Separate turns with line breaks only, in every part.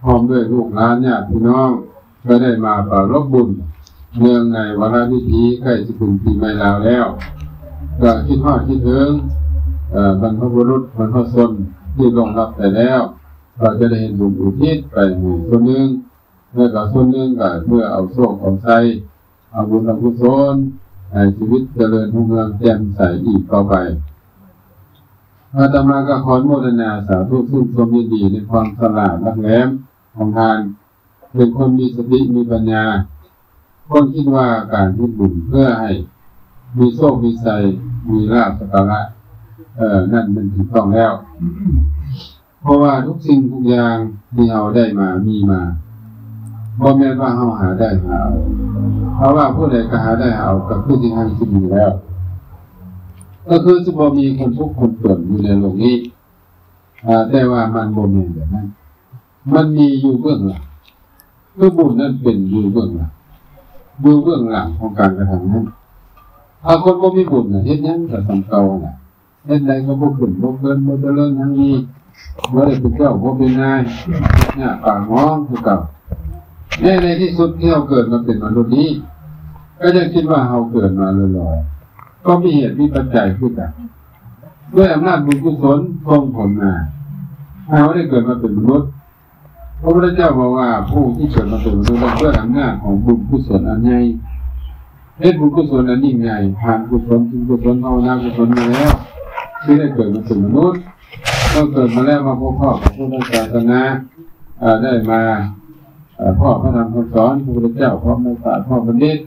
พร้อมด้วยลูกหลานญาติพี่น้องก็ได้มาปรารภบุญเนื่องในวาระพิธีใกล้จะถึงปีใหม่แล้วก็คิดทอดคิดถึงบรรพบุรุษบรรพชนที่ล่วงลับไปแล้วก็จะได้เห็นบุญอุทิศไปส่วนหนึ่งแล้วก็ส่วนหนึ่งก็เพื่อเอาโชคเอาชัยเอาบุญเอากุศลให้ชีวิตเจริญรุ่งเรืองแจ่มใสอีกต่อไปอาตมาก็ขออนุโมทนาสาธุซึ่งชมยินดีในความฉลาดรักแหลมของทานเป็นคนมีสติมีปัญญาคนคิดว่าการทำบุญเพื่อให้มีโชคมีชัยมีลาภสักการะนั่นมันถูกต้องแล้วเพราะว่าทุกสิ่งทุกอย่างที่เราได้มามีมาบ่แม่นว่าเราหาได้หาเพราะว่าผู้ใดก็หาได้เอาก็คือสิ่งที่มีแล้วก็คือจะบ่มีคนทุกข์คนจนอยู่ในโลกนี้แต่ว่ามันบ่แม่นแบบนั้นมันมีอยู่เบื้องหลังคือบุญนั้นเป็นอยู่เบื้องหลังอยู่เบื้องหลังของการกระทำนั้นถ้าคนบ่มีบุญเฮ็ดหยังก็สำเก่าน่ะเฮ็ดใดก็บ่ขึ้นบ่เกินบ่เจริญทั้งนี้บ่ได้เป็นเจ้าบ่เป็นนายเนี่ยปากม้องคือเก่าในที่สุดที่เราเกิดมาเป็นมนุษย์นี้ก็จะคิดว่าเราเกิดมาลอยๆก็มีเหตุมีปัจจัยคือกันด้วยอำนาจบุญกุศลส่งผลมาเราได้เกิดมาเป็นมนุษย์พระพุทธเจ้าบอกว่าผู้ที่เกิดมาเป็นมนุษย์ด้วยอำนาจของบุญกุศลอันใหญ่เฮ็ดบุญกุศลอันยิ่งใหญ่ผ่านกุศลถึงกุศลภาวนากุศลมาแล้วที่ได้เกิดมาเป็นมนุษย์ก็เกิดมาแล้วมาพบพ่อพระพุทธศาสนาได้มาพ่อพระธรรมคำสอนพระพุทธเจ้าพ่อแม่ศาสตร์พ่อบัณฑิต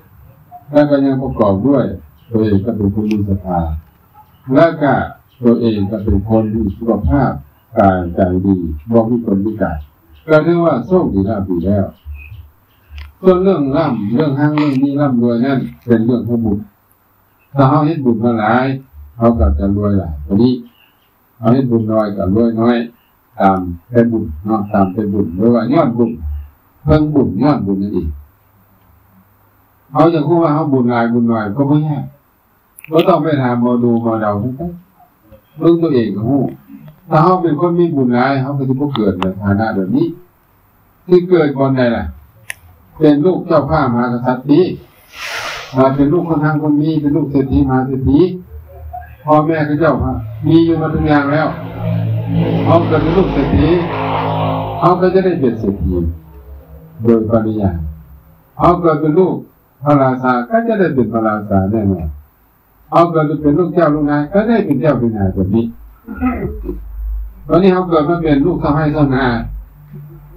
แล้วก็ยังประกอบด้วยตัวเองก็เป็นคนมีศรัทธาแล้วก็ตัวเองก็เป็นคนมีสุขภาพกายใจดีบ่มีคนพิการก็เรียกว่าโชคดีแล้วดีแล้วส่วนเรื่องร่ำเรื่องห้างเรื่องนี้ร่ำรวยนั่นเป็นเรื่องของบุญถ้าเขาเฮ็ดบุญมาหลายเขาก็จะรวยหลายตัวนี้เขาเฮ็ดบุญน้อยก็รวยน้อยตามเป็นบุญเนาะตามเป็นบุญหรือว่ายอดบุญเพิ่งบุญยอดบุญนั่นเองเขาจะพูดว่าเขาบุญหลายบุญน้อยก็ไม่ยากก็ต้องไปถามหมอดูหมอเดาทั้งนั้นเรื่องตัวเองก็รู้ถ้าเขาเป็นคนมีบุญหลายเขาก็จะบ่เกิดในฐานะแบบนี้ที่เกิดก่อนใดล่ะเป็นลูกเจ้าข้ามหากษัตริย์นี้เป็นลูกคนทางคนมีเป็นลูกเศรษฐีมหาเศรษฐีพ่อแม่ก็เจ้าค่ะมีอยู่มาทุกอย่างแล้วเขาเกิดเป็นลูกเศรษฐีเขาก็จะได้เป็นเศรษฐีโดยปริยายเขาเกิดเป็นลูกพระราชาก็จะได้เป็นพระราชาแน่นอนเขาเกิดเป็นลูกเจ้าลูกนายก็ได้เป็นเจ้าเป็นนายแบบนี้ตอนนี้เขาเกิดมาเป็นลูกเจ้าให้เจ้านาย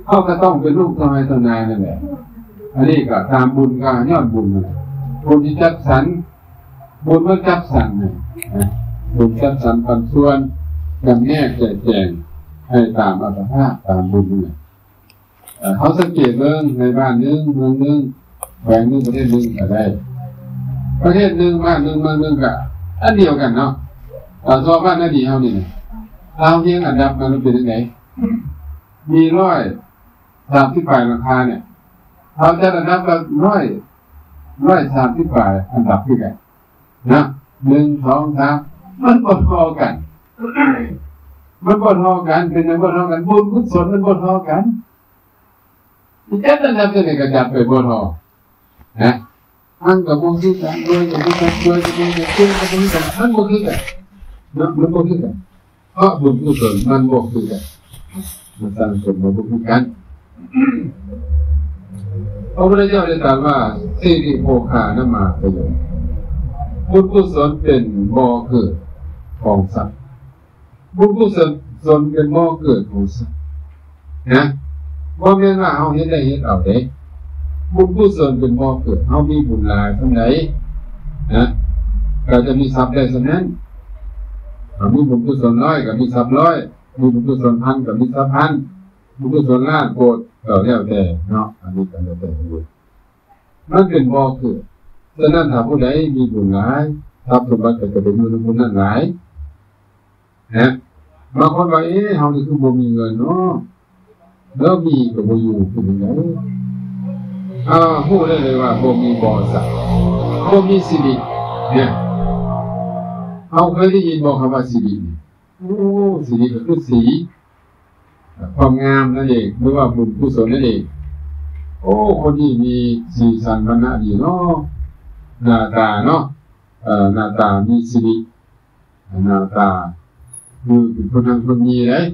เขาก็ต้องเป็นลูกเจ้าให้เจ้านายนั่นแหละอันนี้ก็ตามบุญก็ยอดบุญนั่นแหละบุญที่จัดสรรบุญเมื่อจัดสรรเนี่ยบุญจัดสรรปันส่วนจำแนกแจงให้ตามอัตภาพตามบุญเนี่ยเขาสังเกตเรื่องในบ้านนึงเมืองนึงแหวงนึงประเทศนึงก็ได้ประเทศนึงบ้านนึงเมืองนึงก็อันเดียวกันเนาะส่วนบ้านนาดีเขานี่เราเพียงอันดับมันเป็นยังไงมี138ราคาเนี่ยเขาจะอันดับก็138อันดับขึ้นกันนะ1 2 3มันบ่พอกันมันบ่พอกันเป็นบ่พอกันบุญกุศลมันบ่พอกันที่จะอันดับจะได้กระจัดไปบ่พอนะอันกับบ่คือกันรวยกับบ่คือกันรวยกับบ่คือกันมันบ่คือกันนะมันบ่คือกันเพราะบุญกุศลมันบ่คือกันมันสร้างสมมาบ่คือกันพระพุทธเจ้าได้ตรัสว่าสิริโภคานะมาประโยชน์บุญกุศลเป็นบ่อเกิดของสัตว์บุญกุศลเป็นบ่อเกิดของสัตว์นะบ่แม่นว่าเฮาเฮ็ดได้เฮ็ดเอาเด้บุญกุศลเป็นบ่อเกิดเฮามีบุญหลายเท่าใดนะก็จะมีทรัพย์ได้เท่านั้นมีบุญกุศล100ก็มีทรัพย์100มีบุญกุศล1,000ก็มีทรัพย์1,000บุญกุศลล้านโกรธก็แล้วแต่เนาะอันนี้ก็แล้วแต่บุญมันเป็นบ่อเกิดฉะนั้นถ้าผู้ใดมีบุญหลายทรัพย์สมบัติก็จะเป็นอยู่ในบุญนั้นหลายนะบางคนว่าเฮานี่คือบ่มีเงินเนาะแล้วมีก็บ่อยู่เป็นจังได๋พูดได้เลยว่าบ่มีบ่อสักบ่มีสิริเนี่ยเคยได้ยินบอกคำว่าสิริโอ้สิริก็คือสี ความงามนั่นเองหรือว่าบุญกุศลนั่นเองโอ้คนที่มีสีสันวรรณะดีเนาะหน้าตาเนาะหน้าตามีสิริหน้าตาคือเป็นคนทางคนมีเลย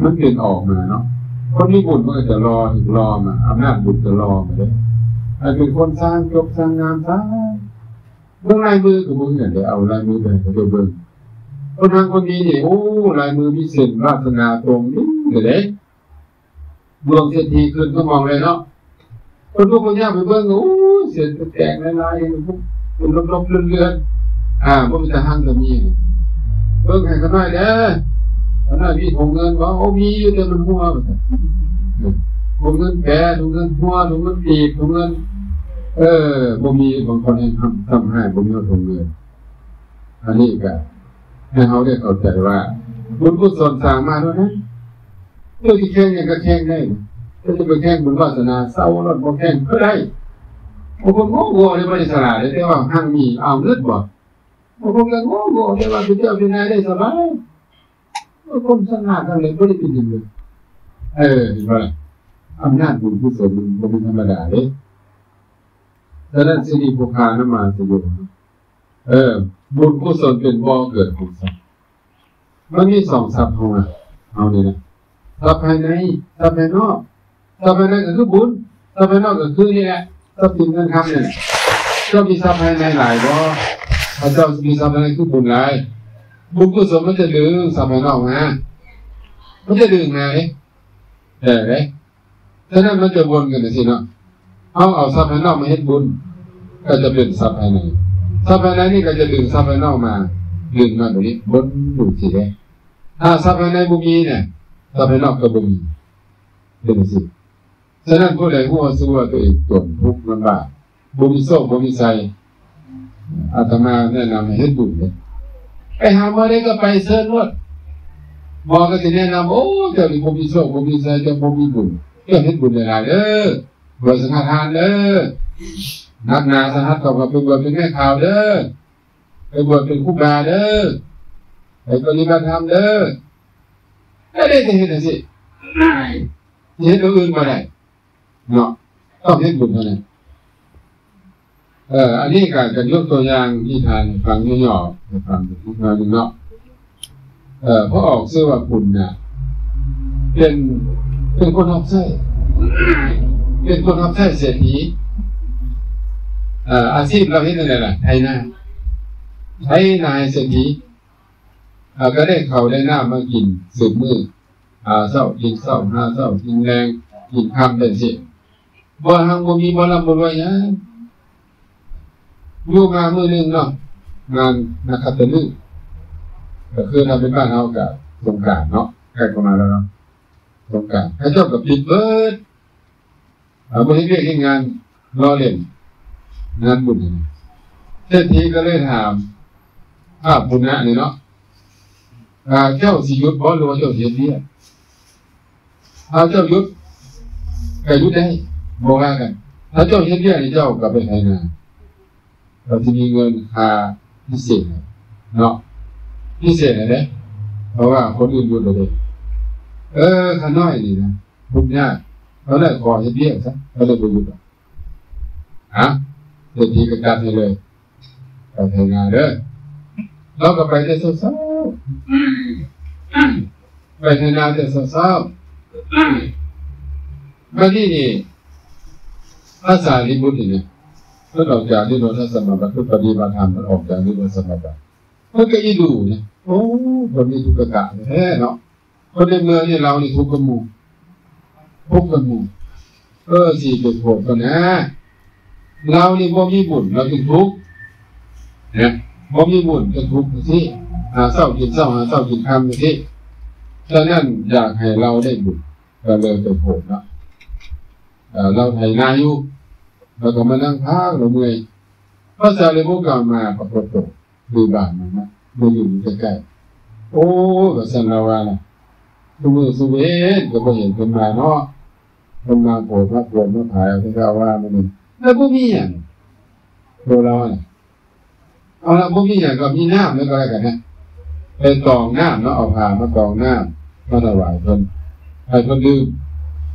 มันเป็นออกมาเนาะคนมีบุญมันก็จะรอถึงรอมาอำนาจบุญจะรอมาเลยเป็นคนสร้างจบสร้างงานสร้างเบื้องลายมือกับมึงเนี่ยเดี๋ยวเอาลายมือไปเดี๋ยวเบิ่งคนทางคนนี้เนี่ยโอ้ลายมือมีเส้นวาสนาตรงนี้เด็กดวงเศรษฐีขึ้นก็มองเลยเนาะคนพวกคนยากไปเบิ่งโอ้เส้นแตกลายๆเป็นลบๆเลื่อนๆมันจะหั่งจะมีเบิ่งให้กันหน่อยเด้อกันหน่อยมีถุงเงินว่าโอ้มีอยู่แต่มันหัวถุงเงินแก่ถุงเงินหัวถุงเงินตีบถุงเงินบ่มีบางคนให้ทำให้บ่มีถุงเงินอันนี้ก็ให้เขาได้เข้าใจว่าบุญกุศลสร้างมาแล้วนะเรื่องที่แข่งเนี่ยก็แข่งได้ถ้าจะไปแข่งบุญวาสนาเศร้ารถบ่แข่งก็ได้บางคนโง่ๆในบริษัทเลยแต่ว่าห้างมีเอาเลือดบ่บางคนก็โง่ๆแต่ว่าเป็นเจ้าเป็นนายได้สบายบางคนสง่ากันเลยไม่ได้เป็นอย่างเลยเห็นไหมอำนาจบุญกุศลมันเป็นธรรมดาเลยดังนั้นสิริภูคานะมาสยบบุญกุศลเป็นบ่อเกิดของทรัพย์มันมีสองทรัพย์เอาเนี่ยนะทรัพย์ภายในทรัพย์ภายนอกทรัพย์ภายในก็คือบุญทรัพย์ภายนอกก็คือนี่แหละทรัพย์สินเงินคำเนี่ยเจ้ามีทรัพย์ภายในหลายบ่พระเจ้ามีทรัพย์ภายในคือบุญหลายบุญกุศลมันจะดึงทรัพย์ภายนอกมามันจะดึงไงเลยฉะนั้นมันจะวนกันสิเนาะเอาทรัพย์ภายนอกมาให้บุญก็จะเป็นทรัพย์ภายในทรัพย์ภายในนี่ก็จะดึงทรัพย์ภายนอกมาดึงมาแบบนี้บนอยู่สิได้ถ้าทรัพย์ภายในบุมีเนี่ยทรัพย์ภายนอกก็บุมีเป็นสิฉะนั้นผู้ใดหัวสู้ว่าตัวเองตนทุกข์ลำบากบุมีโซ่บุมีใจอาตมาแนะนำให้เฮ็ดบุญเลยไปหาหมอได้ก็ไปเสิร์ชรถหมอก็จะแนะนำโอ้เจ้านี่บุมีโซ่บุมีใจเจ้าบุมีบุญเจ้าเฮ็ดบุญหลายบวชสังฆทานนักนาสหัสต่อกับไปบวชเป็นแม่ข่าวไปบวชเป็นครูบาไปปฏิบัติธรรมได้จะเห็นสิเห็นอื่นมาได้เนาะต้องเห็นบุญเท่านั้นอันนี้การยกตัวอย่างที่ทานฟังย่อๆฟังทุกงานเนาะเพราะออกเสื้อว่าคุณน่ะเป็นคนรับใช้เป็นคนรับใช้เศรษฐีอาชีพเราเห็นอะไรล่ะไทยนาเศรษฐีก็ได้เขาได้หน้ามากินสืบมือเศร้ากินเศร้าหาเศร้ากินแรงกินคำเป็นสิบ่หังบ่มีบ่ลำบ่รวยนะอยู่มามือหนึ่งเนาะงานนักขัตฤกษ์ก็คือทำเป็นบ้านเฮากับสงกรานต์เนาะใกล้เข้ามาแล้วเนาะสงกรานต์ให้เจ้ากับปิดเบิดบ่ให้เรียกงานรอเล่นงานบุญเศรษฐีก็เลยถามบุญนะนี่เนาะเจ้าสิยุดบ่หรือว่าเจ้าเสียเบี้ยเจ้ายุดก็ยุดได้บ่ว่ากันถ้าเจ้าเสียเบี้ยนี่เจ้าก็ไปไถนาเราจะมีเงินค่าพิเศษเนาะพิเศษนะเพราะว่าคนอื่นยุดเลยข้าน้อยนี่นะทุกยากเขาเลยขอเสียเบี้ยซะเขาเลยบ่ยุดเศรษฐีก็จัดให้เลยไปไถนาเราก็ไปแต่เช้าไปไถนาแต่เช้ามาที่นี่ภาษาลิบุตรเนี่ยมันออกจากนิโรธสมาบัติปฏิบัติธรรมมันออกจากนิโรธสมาบัติมันก็อีดูเนี่ยโอ้คนนี้ทุกข์กะแท้เนาะคนในเมืองนี่เรานี่ทุกข์กันหมู่สิเป็นโทษกันนะเรานี่บ่มีบุญเราถึงทุกข์เนี่ยบ่มีบุญจะทุกข์สิหาเศร้ากินเศร้าหาเศร้ากินคำสิฉะนั้นอยากให้เราได้บุญก็เลยเป็นโทษเนาะเราไถนาอยู่แล้วก็มานั่งพักเราเมื่อยพระสารีบุตรกล่าวมาปรากฏตัวดูบ้านมันนะดูอยู่ใกล้ๆโอ้ก็สันเราว่านะทุกมือสุเวทก็บ่เห็นคนมาเนาะคนมาโผล่มาปวดมาถ่ายเอาที่เราว่ามันนี่แล้วบ่มีอย่างตัวเราเนี่ยเอาละบ่มีอย่างก็มีน้ำแล้วก็อะไรกันนะเป็นกองน้ำเนาะเอาผ้ามากองน้ำมาถวายเพิ่น ให้คนดื่ม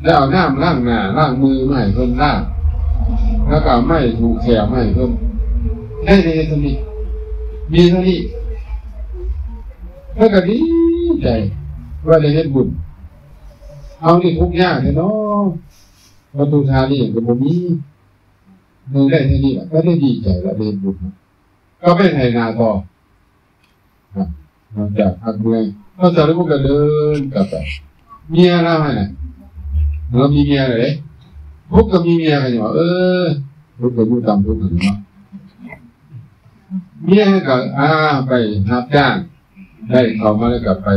แล้วเอาน้ำล้างหน้าล้างมือไม่ให้คนล้างแล้วก็ไม่ถูกแขวไม่ให้คนได้ในเท่านี้มีเท่านี้แล้วก็ดีใจว่าได้เฮ็ดบุญเอานี่ทุกอย่างเลยเนาะประตูทานี่ก็บ่มีนึงได้เท่านี้ก็ได้ดีใจแล้วได้เฮ็ดบุญก็ไม่ไถนาต่อหลังจากพักเมื่อยก็จะได้พวกกันเดินกลับไปเมียเราให้น่ะเรามีเมียเลยพวกก็มีเมียกันอยู่พวกก็อยู่ตามพวกกันเนาะเมียก็ไปรับจ้างได้เขามาแล้วกลับไป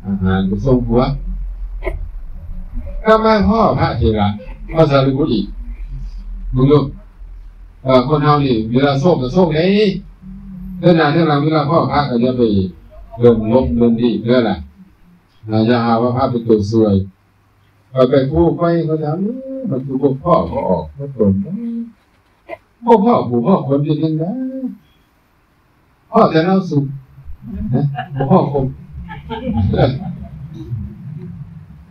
อาหารไปส่งหัวก็มาพ่อพระเถระพระสารีบุตรอีกมึงลูกคนเฮานี่เวลาโศกก็โศกไหนเรื่องนั้นเรื่องราวเวลาพ่อพระก็จะไปเดินลบเดินดีเรื่องอะไรจะหาว่าพระเป็นตัวสวยไปพูดไปเขาถามมันคือพวกพ่อเขาออกเขาตนพวกพ่อผู้พ่อคนเป็นยังไงพ่อจะเล่าสุขพ่อคง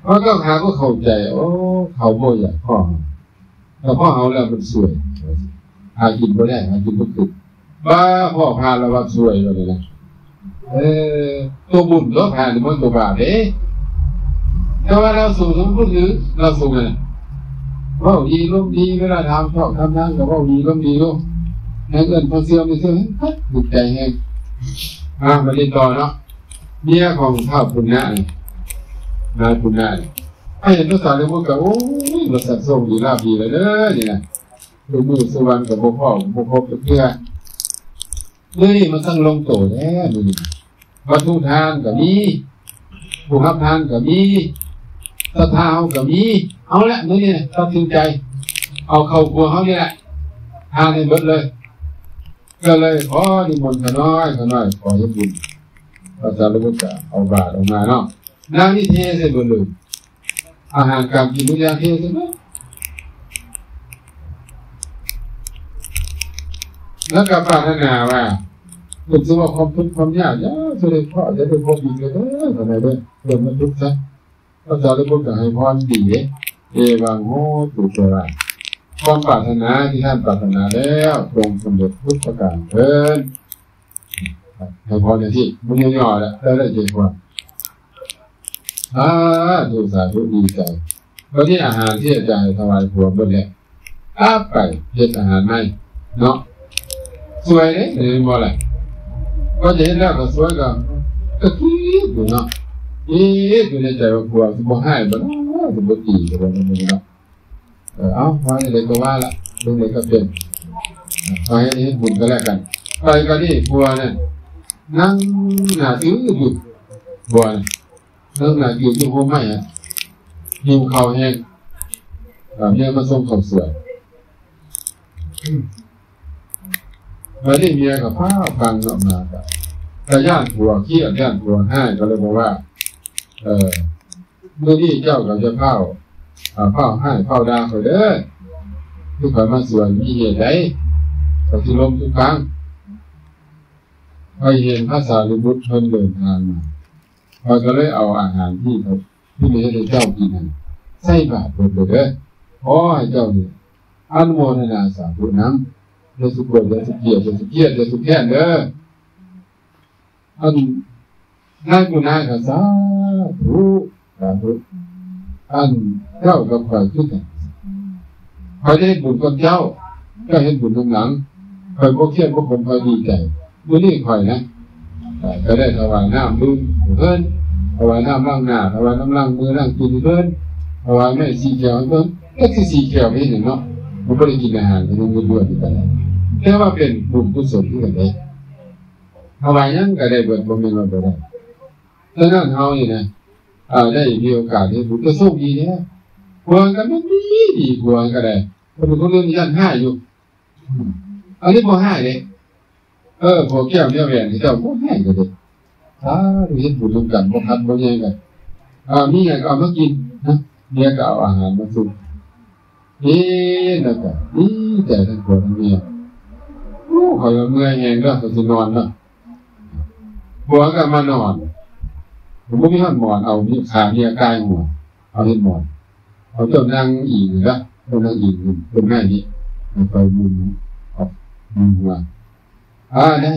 เขาก็หาก็เข้าใจเขาโม่ใหญ่พ่อแต่พ่อเขาแล้วมันสวยหากินไม่ได้หากินไม่ติดบ้าพ่อพาเราว่าสวยเลยนะตัวบุญตัวพานี่มันตัวบาปแต่ว่าเราสู่สมบูรณ์หรือเราสู่ไงว่าดีร่มดีเวลาทำชอบทำนั่งกับว่าดีร่มดีร่มให้เงินพอเสื่อมไม่เสื่อมถูกใจแห้งมาเรียนต่อเนาะเมียของข้าวปุณณะนายปุณณะให้เห็นภาษาเรื่องพวกกับเราสัตว์ส่งดีลาบดีเลยนี่นะดูมือสวรรค์กับพ่อกับเพื่อนี่มันตั้งลงโตแล้วนี่วัตถุทานกับมีผู้รับทานกับมีศรัทธากับมีเอาละนี่ตัดสินใจเอาเข้าครัวเขานี่แหละทานให้หมดเลยก็เลยขอนิมนต์ขน้อยขอให้บุญพระสารีบุตรเอาบาตรออกมาเนาะน้ำนี่เทใส่หมดเลยอาหารการกินทุกอย่างเทใช่ไหมแล้วก็ปรารถนาว่าคุณจะว่าความทุกข์ความยากจะได้พ่อจะได้พบอีกเลยทำไมด้วยเริ่มมันทุกข์ซะพระสารีบุตรให้พรดีเอวังโหตุเตระความปรารถนาที่ท่านปรารถนาแล้วตรงสำเร็จทุกประการเถิดให้พรอย่างที่มึงย่อๆแล้วได้ใจความดูสาธุดีใจแล้วที่อาหารที่อาจารย์ถวายผัวบนแหละไปเฮ็ดอาหารไหมเนาะสวยเลยเห็นบ่อะไรก็จะเห็นแล้วก็สวยก็คิดอยู่เนาะอยู่ในใจว่าผัวจะบ่ให้บ่จะบ่ตีจะบ่เนาะว่าในเด็กก็ว่าละเรื่องเด็กก็เป็นไปให้เห็นบุญก็แล้วกันไปก็นี่ผัวเนี่ยนั่งหน้าตื้ออยู่ผัวนั่งหน้าอยู่ที่หัวไม้หิวข้าวแห้งเนี่ยมาส่งข้าวสวยแล้วที่เมียกับพ่อฟังออกมาแต่ย่านผัวเครียดย่านผัวให้ก็เลยบอกว่าเมื่อที่เจ้ากับจะเฝ้าให้เฝ้าดาเขาเด้อทุกคนมาสวยมีเหตุใดก็ที่ลมทุกครั้งพอเห็นพระสารีบุตรเพิ่นเดินทางมาพอก็เลยเอาอาหารที่มีให้เจ้ากินใส่บาตรไปเด้อให้เจ้าเนี่ยอนุโมทนาสาธุน้ำเดือดสุขเดือดสุขเกียรติเดือดสุขเกียรติเดือดสุขแค้นเด้อนั่งอยู่นานกับสาธุเจ้ากับใครขึ้นกันใครได้เห็นบุญกับเจ้าก็เห็นบุญข้างหลังใครพวกเทียนพวกผมใครดีใจมื่อนี้ใครนะก็ได้ถวายน้ำดื่มเพิ่นถวายน้ำล้างหน้าถวายน้ำล้างมือล้างตีนเพิ่นถวายแม่สีเขียวเพิ่นก็คือสีเขียวไม่เห็นเนาะมันไม่ได้กินอาหารมันยังด้วยที่กันแค่ว่าเป็นบุญกุศลที่กันได้ถวายนั้นก็ได้เบิดบ่แม่นว่าบ่ได้แล้วนั่นเฮานี่นะได้มีโอกาสที่บุญก็โชคดีเนี่ยควรกันมันดีควรก็ได้คนเป็นคนเรื่องยันห้าอยู่อันนี้บ่ห้าเลยพอแก้วเนี่ยแหวนที่เจ้าบ่ห้าก็ได้เห็นบุญร่วมกันบ่คันบ่แย่งกันมีอย่างก็เอามากินนะเนี่ยก็เอาอาหารมาส่งแล้วก็แต่ทั้งคนทั้งเมียเขาเมื่อยแห้งแล้วเขาจะนอนแล้วบัวก็มานอนผมไม่มีห้องนอนเอาขาเมียกายหัว เอาเห็นหมอนเอาเจ้านางอีกนะเจ้านางอีกเป็นแม่นี้ไปมุนออกมุนมาได้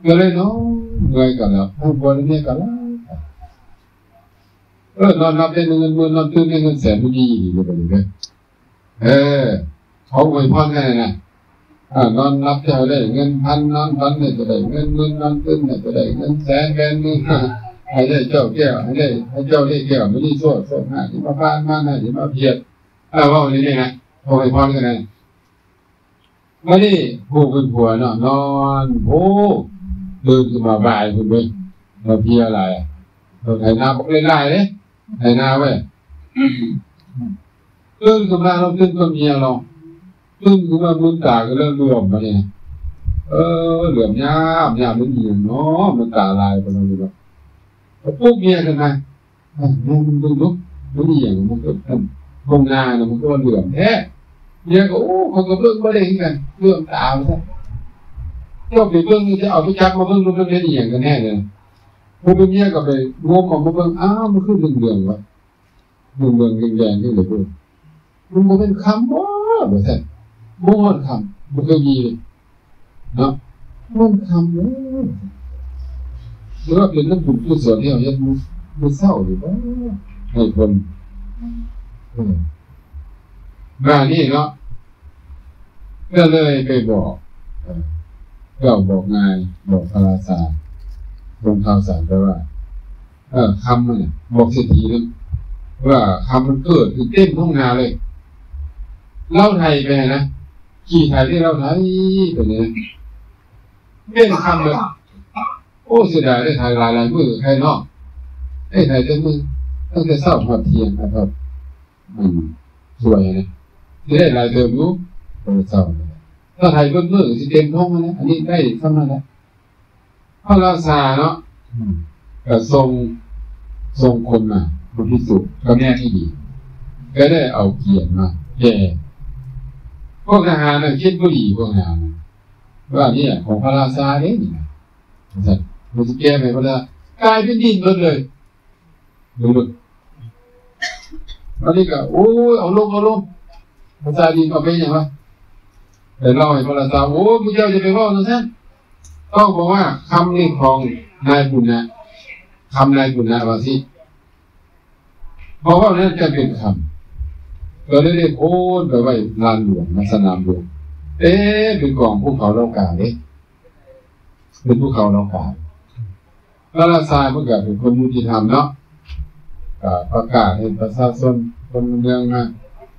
ก็เลยน้องเงยกันแล้วผู้บริเนี่ยกันแล้วนอนนับได้เงินหมื่นนอนตื่นได้เงินแสนไม่ดีเลยไปเลยเขาอวยพรกันนะนอนนับจะได้เงินพันนอนพันเนี่ยจะได้เงินหมื่นนอนตื่นเนี่ยจะได้เงินแสนแสนนึงให้ได้เจ้าแก้วให้เจ้าได้แก้วไม่ได้โซ่หน้าที่มาบ้านมาหน้าที่มาเพียรว่าวันนี้นะเขาอวยพรกันนะไม่ได้ผู้เป็นผัวเนาะนอนโอ้เดินขึ้นมาบ่ายคุณเว้ยเราเพียอะไรเราไถนาบอกเล่นๆเลยไถนาเว้ยเดินขึ้นมาเราขึ้นกับเมียเราขึ้นขึ้นมามุนตาก็เริ่มเหลื่อมมาเนี่ยเหลื่อมยามมันเหี่ยงเนาะมันตาลายไปแล้วนี่แบบปุ๊บเมียกันมามันดูลุกมันเหี่ยงมันก็คงนาเนี่ยมันก็เหลื่อมแท้เมียก็โอ้เขาก็เบิ่งไม่ได้กันเหลื่อมตาซะเจ้าไปเบิ่งจะเอาไปจับมาเบิ่งมันเป็นอย่างกันแน่เลยผู้เป็นเมียก็ไปงมออกมาเบิ่งมันขึ้นเรื่องวะเรื่องแดงๆที่เลยพูดมันเป็นคำว่าแบบนั้นมันคำมันก็มีเนาะมันคำเนาะหรือว่าเป็นน้ำบุญกุศลที่เราเห็นมันเศร้าหรือว่าให้คนมานี่เนาะก็เลยไปบอกนายบอกพระราชาลงข่าวสารไปว่าคำมันบอกเศรษฐีนั้นว่าคำมันเกิดคือเต้นท้องนาเลยเล่าไทยไปนะขี่ไทยที่เล่าไทยไปเนี่ยเต้นคำเลยโอ้เสียดายได้ไทยหลายมือใครนอกได้ไทยเต็มมือตั้งแต่เศร้าหัดเทียนนะครับสวยนะที่ได้หลายเติมรู้เศร้าถ้าไทยเบิ่งสิเต็มท้องนะอันนี้ได้เท่านั้นแหละพระราชาเนาะก็ทรงคนมาพิสูจน์ก็แน่ที่ดีก็ได้เอาเกียรติมาแก่พวกทหารคิดบุรีพวกทหารว่านี่ของพระราชาเนี่ยมันจะแก้ไหมพระราชากลายเป็นดินเลยดูอันนี้ก็โอ้ยเอาลงพระราชาดินก็เป็นอย่างไรแต่เล่าให้พระราชาโอ้พระเจ้าจะไปว่าตรงนั้นต้องบอกว่าคำนี้ของนายบุญนะคำนายบุญนะว่าสิเพราะว่านั้นจะเป็นคำก็ได้โอนไปไว้ลานหลวงสนามหลวงเป็นกองภูเขาเล่ากาเนี่ยเป็นภูเขาเล่ากาพระราชาเมื่อกี้เป็นคนยุติธรรมเนาะประกาศให้ประชาชนคนเมืองมา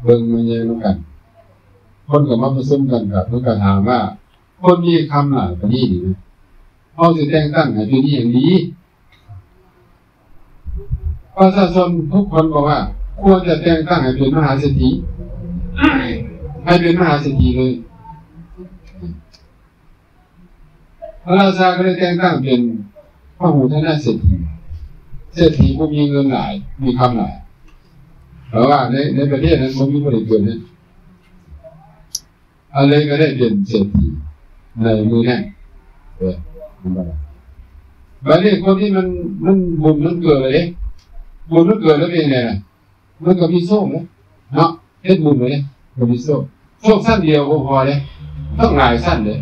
เบิ่งมาเยี่ยมกันคนก็มาประชุมกันกับเพื่อถามว่าคนมีคำหลายประณีดีนะเขาจะแต่งตั้งให้เป็นอย่างนี้ประชาชนทุกคนบอกว่าควรจะแต่งตั้งให้เป็นมหาเศรษฐีให้เป็นมหาเศรษฐีเลยพระราชาก็เลยแต่งตั้งเป็นพระหูธนเศรษฐีผู้มีเงินหลายมีคำหลายเพราะว่าในประเทศนั้นมันมีบริเกิดนะอะไรก็ได้เป็นเศรษฐีในมือแน่บัดนี้คนที่มันบุญมันเกิดเลยบุญมันเกิดแล้วเป็นไงล่ะมันก็มีโซ่เนาะเฮ็ดบุญเลยก็มีโซ่สั้นเดียวก็พอเลยต้องหลายสั้นเลย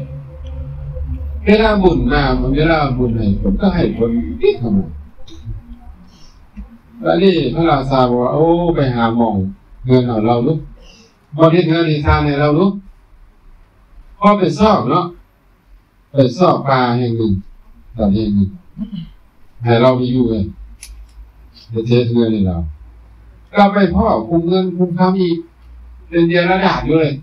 เวลาบุญมาเวลาบุญให้ผมก็ให้คนที่ทำแล้วนี่พระราชาบอกว่าโอ้ไปหาหมองเงินของเราลูกบริเงินที่ทานให้เราลูกพอไปซอกเนาะไปซอกปลาแห่งหนึ่งตอนแห่งหนึ่งให้เราไปอยู่เลยจะเทเงินให้เราก็ไปพ่อคุมเงินคุมคำอีกเป็นเดียระดับอยู่เลย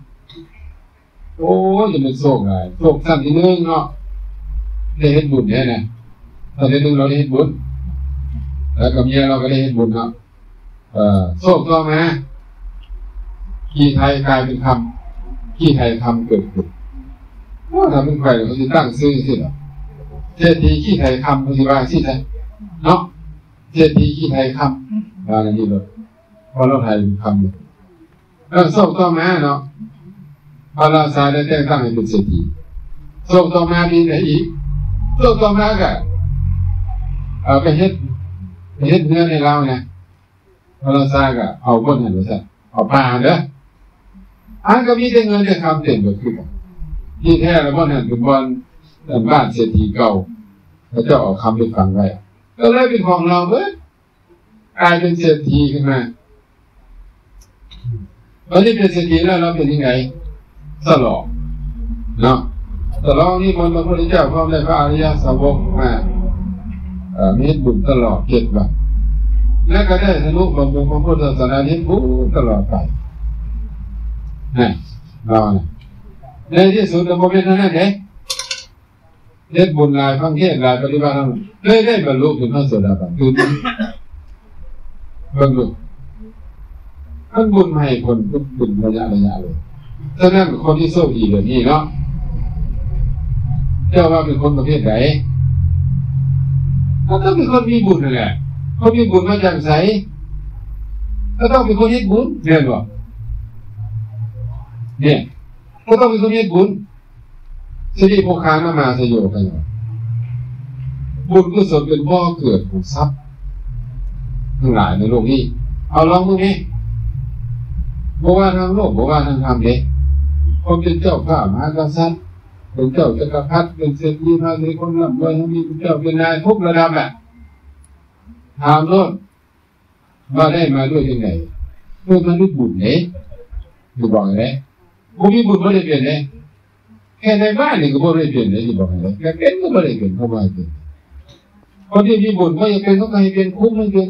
โอ้จะเป็นโศกอะไรโศกสั้นที่นึงเนาะได้เห็นบุญเนี่ยนะตอนที่นึงเราได้เห็นบุญแล้วกับเมียเราก็ได้เห็นบุญเนาะโศกต่อมาขี้ไทยกลายเป็นคำขี้ไทยคำเกิดขึ้นว่าทำเป็นใครเขาจะตั้งซื้อสิหรอเศรษฐีขี้ไทยคำปฏิบัติสิไทยเนาะเศรษฐีขี้ไทยคำว่ากันนี่เลยเพราะเราไทยคำเลยโศกต่อมาเนาะพระราชาได้แต่งตั้งให้เป็นเศรษฐีโศกต่อมามีไหนอีกโศกต่อมาก็ไปเฮ็ดเนื้อในเราเนี่ย พระซาก็เอาคนหันไปซะเอาปลาเด้ออันก็มีแต่เงินแต่คำเต็มไปคือกันที่แท้แล้วคนหันเป็นบอลบ้านเศรษฐีเก่าเขาจะออกคำไปฟังไว้ก็เลยเป็นของเราเว้ยกลายเป็นเศรษฐีขึ้นมาตอนนี้เป็นเศรษฐีแล้วเราเป็นยังไงสลองเนาะสลองนี่มันพระพุทธเจ้าพร้อมด้วยพระอริยสาวกมามีบุญตลอด7 วันและก็ได้ทะลุบำรุงพระพุทธศาสนานี้ตลอดไปนี่เราเนี่ยในที่สุดเราเป็นนั่นเองเฮ็ดบุญหลายฟังเทศน์หลายปฏิบัติธรรมเลยได้บรรลุถึงพระโสดาบันคือบรรลุมันบุญให้คนทุกบุญระยะเลยฉะนั้นคนที่โชคดีแบบนี้เนาะเจ้าว่าเป็นคนประเภทไหนก็ต้องเป็นคนมีบุญนั่นแหละคนมีบุญมาจากไสก็ต้องเป็นคนเฮ็ดบุญเรียนบ่เนี่ยก็ต้องเป็นคนเฮ็ดบุญสิริโภคามาสยโยกันบุญกุศลเป็นบ่อเกิดของทรัพย์ทั้งหลายในโลกนี้เอาลองดูนี่บ่ว่าทางโลกบ่ว่าทางธรรมเด้คนเป็นเจ้าข้ามหากษัตริย์เป็นเจ้าจักรพรรดิเป็นเศรษฐีพาณิชย์คนร่ำรวยทั้งมีเป็นเจ้าเป็นนายทุกระดับแหละถามโน่นว่าได้มาด้วยยังไงเพื่อมันด้วยบุญเนี่ยอยู่บอกไงผมมีบุญไม่ได้เปลี่ยนเลยแค่ในบ้านนี่ก็ไม่ได้เปลี่ยนเลยอยู่บอกไงแค่เป็นก็ไม่ได้เปลี่ยนเข้ามาเปลี่ยนคนที่มีบุญก็ยังเป็นเขาใครเป็นคุ้มไม่เป็น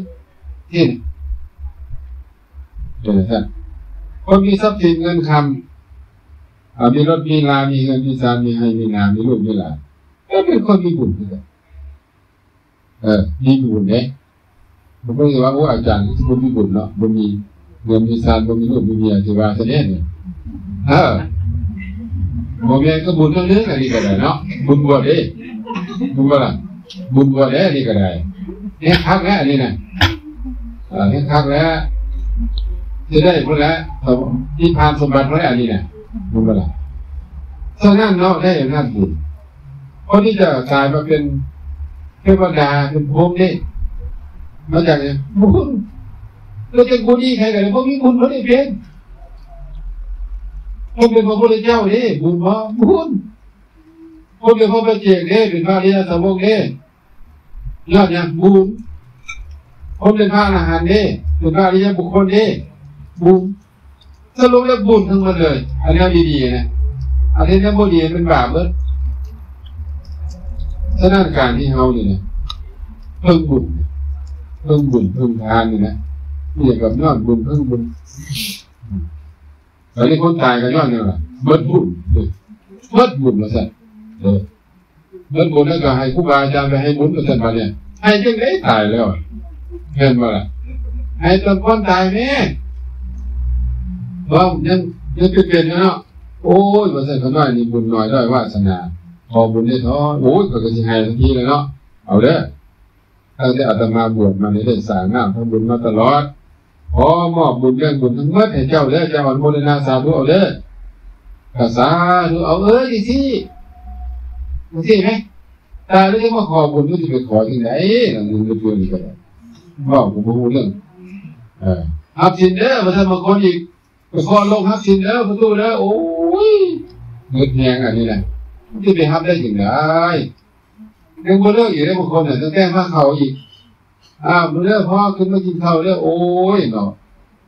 ที่ไหนเป็นอะไรคนมีทรัพย์สินเงินคำมีรถมีลามีเงินมีสารมีให้มีนามีลูกมีหลานก็เป็นคนมีบุญที่ไหนมีบุญเนี่ยผมก็เลยว่าโอ้อาจารย์ที่ผมมีบุญเนาะผมมีเงินมีสารผมมีลูกมีเมียที่ว่าเสน่ห์เนี่ยผมเองก็บุญเรื่องอะไรนี่ก็ได้เนาะบุญบวชดิบุญบวชอะไรบุญบวชนี่ก็ได้เนี่ยคักแล้วนี่นะเนี่ยคักแล้วจะได้พวกแล้วที่พานสมบัติพวกนี้นะบุญบวชอะไรฉะนั้นเนาะได้อำนาจบุญคนที่จะกลายมาเป็นเทวดาเป็นพรหมนี่มาจากเนี่ยบุญเราจะบุญที่ใครกันเพราะมีบุญเขาได้เป็นผมเป็นพระพุทธเจ้าเนี่ยบุญมาบุญผมเป็นพระปัจเจกเนี่ยเป็นพระอริยสาวกเนี่ยยอดเนี่ยบุญผมเป็นพระอรหันต์เนี่ยเป็นพระอริยบุคคลเนี่ยบุญสรุปแล้วบุญทั้งหมดเลยอันนี้ดีๆนะอันนี้ถ้าไม่ดีเป็นบาปเลยฉะนั้นการที่เฮาเนี่ยเพิ่งบุญเพิ่งทานนี่นะเรียกกับยอดบุญเพิ่งบุญตอนนี้คนตายกันยอดเนี่ยแหละเบิดบุญมาสั่นเบิดบุญแล้วก็ให้ครูบาอาจารย์ไปให้บุญมาสั่นมาเนี่ยให้จังได้ตายแล้วเห็นบ่ล่ะให้ตอนคนตายแม่ว่ายังเป็นเนาะโอ้ยมาสั่นเขาน้อยนี่บุญน้อยด้วยวาสนาพอบุญได้ท้อโอ้ยก็จะให้ทันทีเลยเนาะเอาเด้อตั้งแต่อาตมาบวชมาได้สร้างน้ำทำบุญมาตลอดขอมอบบุญเรื่องบุญทั้งหมดให้เจ้าเด้อเจ้าอนุโมทนาสาธุเอาเด้อสาธุเอาดิสิไหมตาเลยมาขอบุญก็จะไปขอที่ไหนหลังนึงตัวนี้ก็ได้บอกผมพูดเรื่องฮับสินเด้อมาทำมาคนอีกไปขอลงฮับสินเด้อประตูเด้อโอ้ยเงินแหงอันนี้แหละที่ไปฮับได้ถึงได้ยังบ่เลิกอยู่ได้บางคนเนี่ยต้องแก้ผ้าเขาอีกบ่เลิกพ่อขึ้นมากินข้าวแล้วโอ้ยเนาะ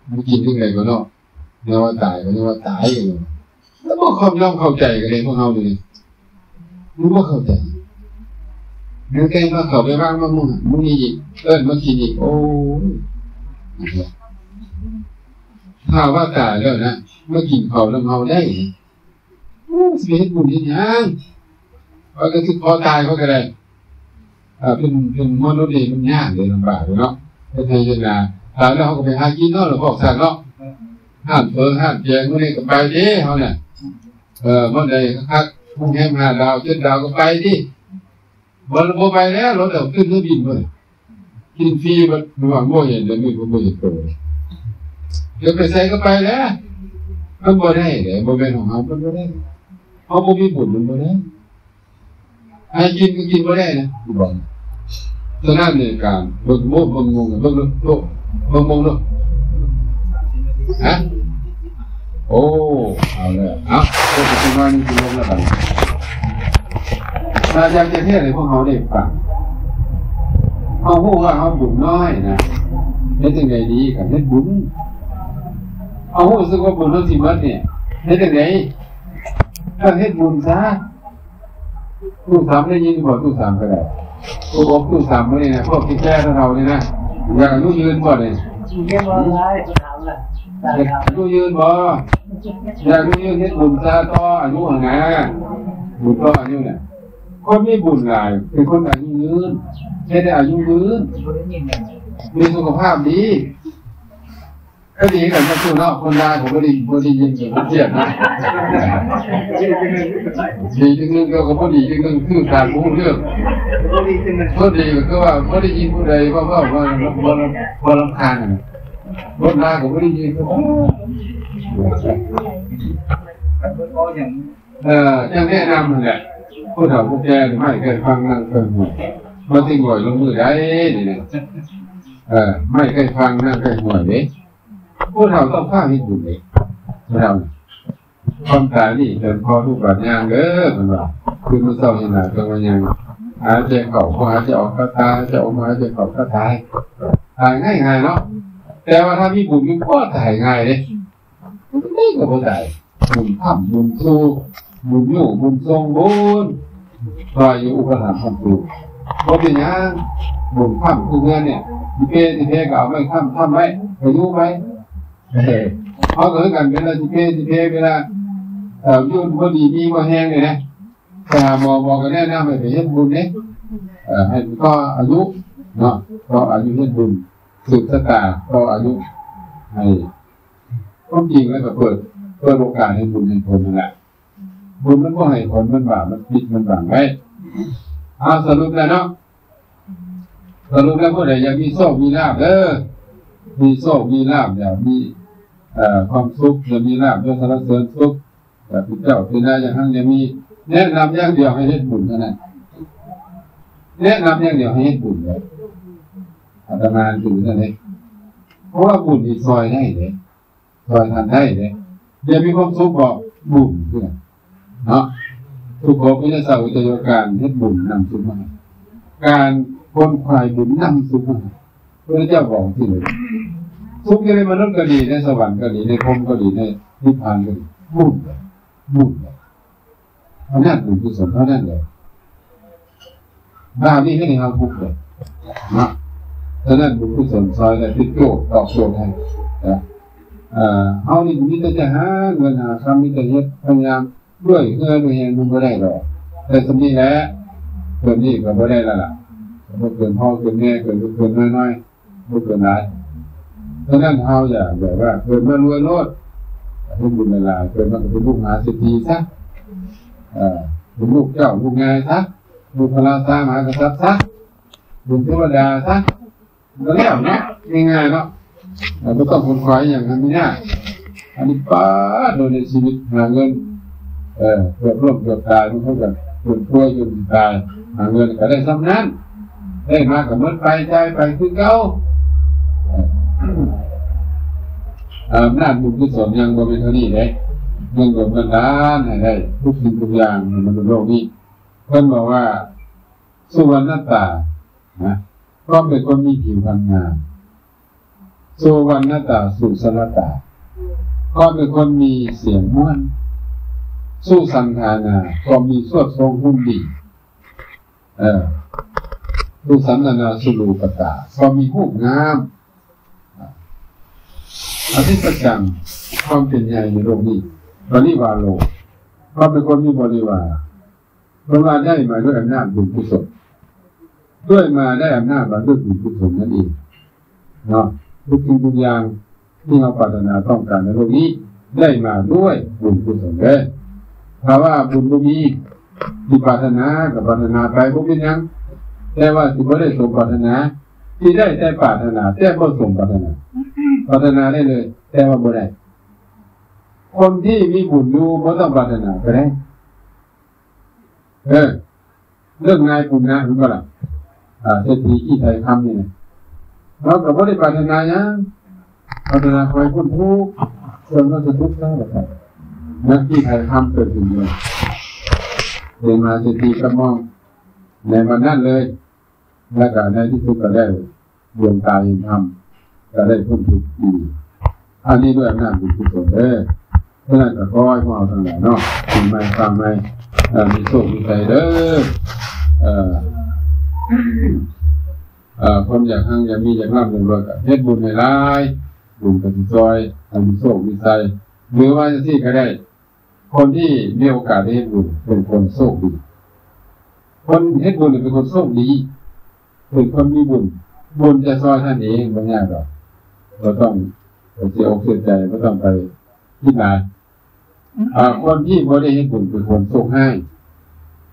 มันกินยังไงก็เนาะเนี่ยว่าตายก็เนี่ยว่าตายกันเลยแล้วบ่เข้าใจกันเลยพวกเฮานี่มันบ่เข้าใจนึกแก้ผ้าเขาไปบ้างมึงนี่มากินอีกโอ้ยถ้าว่าตายแล้วนะมากินข้าวแล้วเฮาได้สิเฮ็ดบุญเฮ็ดหยังว่าก็คือพอตายเขาก็ได้เป็นมนุษย์นี่มันยากเลยลำบากเลยเนาะเป็นไงจังนะตายแล้วเขาก็ไปหากินเนาะหรือพอกสัตว์เนาะห้ามห้ามแจงนู่นนี่ก็ไปดิเขาเนี่ยเมื่อใดคักมุ่งแหม5 ดาว7 ดาวก็ไปดิวันโมไปแล้วรถเราขึ้นเครื่องบินเลยกินฟรีมันหวังโมเห็นแต่ไม่รู้โมเห็นตัวเดี๋ยวไปใส่ก็ไปแล้วมันบ่ได้เลยโมเป็นของเขามันบ่ได้เขาโมมีบุญมันบ่ได้ให้กินก็กินบ่ได้นะบอกฉะนั้นในการเบิ่งโมเบิ่งงงเบิ่งโลกเบิ่งมงโลก ฮะโอ้เอาเลยเอาตัวเป็นว่านี่คือลมแล้วกันถ้าอยากจะเทศให้พวกเขาได้ฟังเขาพูดว่าเขาบุญน้อยนะเฮ็ดยังไงดีกับเฮ็ดบุญเอาหูสึกว่าบุญทั้งสิมัดเนี่ยเฮ็ดยังไงถ้าเฮ็ดบุญซะตู้สามได้ยินบ่ตู้สามก็ได้ตู้อกตู้สามไม่ได้นะพวกที่แก่เราเนี่ยนะอยากอายุยืนบ่เนี่ยอายุยืนบ่อยากอายุยืนเฮ็ดบุญซะต่ออายุห่างนะบุญต่ออายุเนี่ยคนมีบุญหลายเป็นคนอายุยืนเฮ็ดได้อายุยืนมีสุขภาพดีก็ดีกันมาสู้เนาะคนได้ผมก็ดียินเสียงเทียบนะดีจริงๆก็พอดีจริงๆคือการพูดเรื่องพอดีก็ว่าพอได้ยินผู้ใดว่าลำคาญบนหน้าผมก็ได้ยินก็ยังแนะนำแหละผู้เฒ่าผู้แก่ไม่เคยฟังนั่งเคยหัวมาติ่งหวยลงมือได้นี่นะไม่เคยฟังนั่งเคยหัวเด้ผู้เฒ่าต้องฆ่าให้บุญเองเราความตายนี่เป็นพอทุกปัญญาเด้อมันว่าคือมันเศร้าอย่างไรตรงวันยังหาเจ้าเขาหาเจ้าออกก็ตายจะออกมาเจ้าเขาก็ตายง่ายเนาะแต่ว่าถ้ามีบุญมันก็ตายง่ายเลยมันไม่ก็บ่ตายบุญทำบุญสู้บุญอยู่บุญทรงบุญรอยอยู่อุปถัมภ์คำสูเพราะเป็นอย่างบุญทำคือเงินเนี่ยที่เพก็เอาไม่ทำไว้อายุไว้เขาเกิดกันเวลาที่เพเวลายุ่งพอดีมีมาแห้งเลยนะแต่บอกกันแน่นำไปเฮ็ดบุญเนี่ยให้ก็อายุเนาะก็อายุเฮ็ดบุญสืบชะตาก็อายุให้ก็จริงแล้วก็เปิดโอกาสให้บุญให้ผลนั่นแหละบุญมันก็ให้ผลมันบาปมันผิดมันบังไว้เอาสรุปแล้วเนาะสรุปแล้วผู้ใดอยากมีโชคมีลาภมีโชคมีลาภอยากมีความสุขอยากมีลาภยศสรรเสริญสุขอยากเป็นเจ้าเป็นนายอย่างนั้นจะมีแนะนำอย่างเดียวให้เฮ็ดบุญเท่านั้นแนะนำอย่างเดียวให้เฮ็ดบุญเลยอาตมาถึงนั่นเองเพราะว่าบุญมีซอยได้เลยซอยทันได้เลยเดี๋ยวมีความสุขบอกบุญเพื่อนเนาะทุกคนก็จะสาวจะโยการเฮ็ดบุญนำสุขมาการคนควายบุญนำสุขมาพระเจ้าบอกที่เลยสุขในมนุษย์ก็ดีในสวรรค์ก็ดีในพรหมก็ดีในนิพพานก็ดีบุญเพราะนั้นบุญกุศลเท่านั้นเลยบ้านี่ให้ในทางพุทธเลยนะฉะนั้นบุญกุศลซอยและติดโยกตอบโจทย์ให้เอานี่มีแต่จะหาเงินหาคำมีแต่เฮ็ดพยายามด้วยเงินด้วยเงินมันก็ได้หรอกแต่สมัยแล้วเกินนี่ก็ไม่ได้แล้วล่ะเกินพ่อเกินแม่เกินน้อยไม่เกินหลายฉะนั้นเฮาอย่าแบบว่าเกินมารวยโลดให้บุญหลายเกินมาเป็นลูกหาเศรษฐีซะเป็นลูกเจ้าลูกนายซะลูกพระราชามหากษัตริย์ซะบุญเทวดาซะก็แล้วเนาะง่ายๆเนาะไม่ต้องคนคอยอย่างนั้นไม่ได้อันนี้ป้าโดยในชีวิตหาเงินเกือบร่วมเกือบตายมันเท่ากันจนป่วยจนตายหาเงินก็ได้ซ้ำนั้นได้มากับมันไปใจไปคือเก่าอำนาจบุญกุศลยังบ่เป็นเท่านี้เลยยังกดบันดาลให้ได้ทุกสิ่งทุกอย่างในมนุษย์โลกนี้เพิ่นบอกว่าสุวรรณตานะก็เป็นคนมีผิวพรรณงามสุวรรณตาสุสรตาก็เป็นคนมีเสียงม่วนสู้สังฆานาก็มีสวดทรงหุ่นดีสุสันนาสุรูปตาก็มีรูปงามอธิปัจจังความเป็นใหญ่ในโลกนี้บริวารโลกก็เป็นคนมีบริวารเพราะว่าได้มาด้วยอำนาจบุญกุศลด้วยมาได้อำนาจมาด้วยบุญกุศลนั่นเองเนาะทุกสิ่งทุกอย่างที่เราปรารถนาต้องการในโลกนี้ได้มาด้วยบุญกุศลเลยเพราะว่าบุญก็มีที่ปรารถนากับปรารถนาไปพวกนี้ยังแต่ว่าที่ไม่ได้สมปรารถนาที่ได้แต่ปรารถนาแต่ไม่สมปรารถนาได้เลยแต่ว่าไม่ได้คนที่มีบุญอยู่ไม่ต้องปรารถนาก็ได้เรื่องนายบุญนะเห็นป่ะล่ะเศรษฐีที่ไทยทำนี่นะเราก็ไม่ได้ปรารถนานะ พัฒนาคอยคนทุกข์ส่วนเราจะทุกข์ได้แบบไหนนักที่ไทยทำเกิดขึ้นเลยเรียนมาสิทีก็มองในวันนั้นเลยและการในที่สุดก็ได้ดวงตาเห็นธรรมก็ได้พ้นทุกข์ดีอันนี้ด้วยอำนาจบุญกุศลเพราะนั้นก็ขอให้พวกเราทั้งหลายเนาะถึงไม่ฟังไม่มีโชคมีใจเด้อคนอยากหั่งอยากมีอยากร่ำอยากรวยก็เฮ็ดบุญให้หลายบุญก็สิซอยให้มีโชคมีใจหรือว่าจะที่ก็ได้คนที่มีโอกาสได้เฮ็ดบุญเป็นคนโชคดีคนเฮ็ดบุญเป็นคนโชคดีเป็นคนมีบุญบุญจะซอยท่านเองบ่ยากหรอกเราต้องเสียอกเสียใจไม่ต้องไปคิดนานคนที่บ่ได้เฮ็ดบุญเป็นคนโชคให้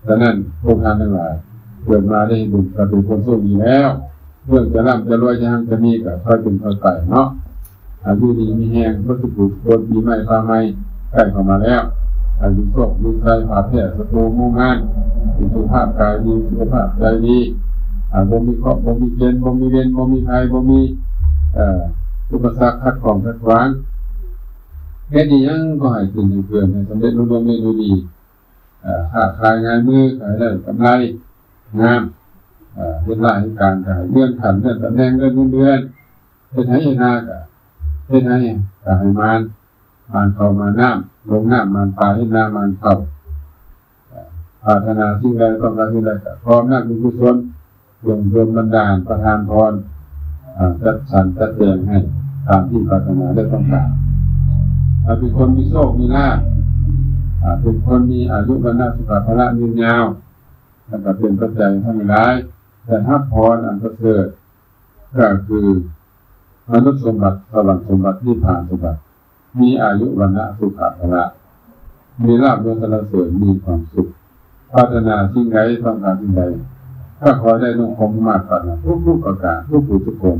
ดังนั้นพวกท่านทั้งหลายเกิดมาได้เฮ็ดบุญก็เป็นคนโชคดีแล้วเรื่องจะร่ำจะรวยจะหั่งจะมีก็ค่อยเป็นค่อยไปเนาะอายุดีมีแห้งพระสุขุคนดีไม่ฟ้าไม่ใกล้เข้ามาแล้วอายุโชคมีใจผาแผ่ศัตรูมุ่งงานมีสุขภาพกายดีสุขภาพใจดีบ่มีเคราะห์บ่มีเกณฑ์บ่มีเวรบ่มีภัยบ่มีอุปสรรคขัดข้องขัดขวางแค่นี้ยังก็ให้ขึ้นให้เพื่อนให้สำเร็จรุ่งเรืองได้ดีค้าขายงานมือขายได้กำไรงามเป็นรายการขายเลื่อนขันเลื่อนตำแหน่งเลื่อนเดือนเป็นให้นาก็เป็นให้มานเข้ามาน้ำลงน้ำมานปลาให้น้ำมานเข้าปรารถนาสิ่งใดต้องการสิ่งใดก็พร้อมนักบุญกุศลดวงดวงบันดาลประทานพรจัดสรรจัดแจงให้ตามที่ปรารถนาได้ต้องการเป็นคนมีโชคมีลาภเป็นคนมีอายุวันนะสุขภาระยืนยาวแล้วก็เป็นปัจจัยทั้งหลายแต่ถ้าพรอันประเสริฐก็คือมนุษย์สมบัติสวรรค์สมบัตินิพพานสมบัติมีอายุวันนะสุขภาระมีลาภยศสรรเสริญมีความสุขพัฒนาสิ่งใดต้องการสิ่งใดถ้าขอได้นุ่งคงมากกว่าทุกประการทุกผู้ทุกคน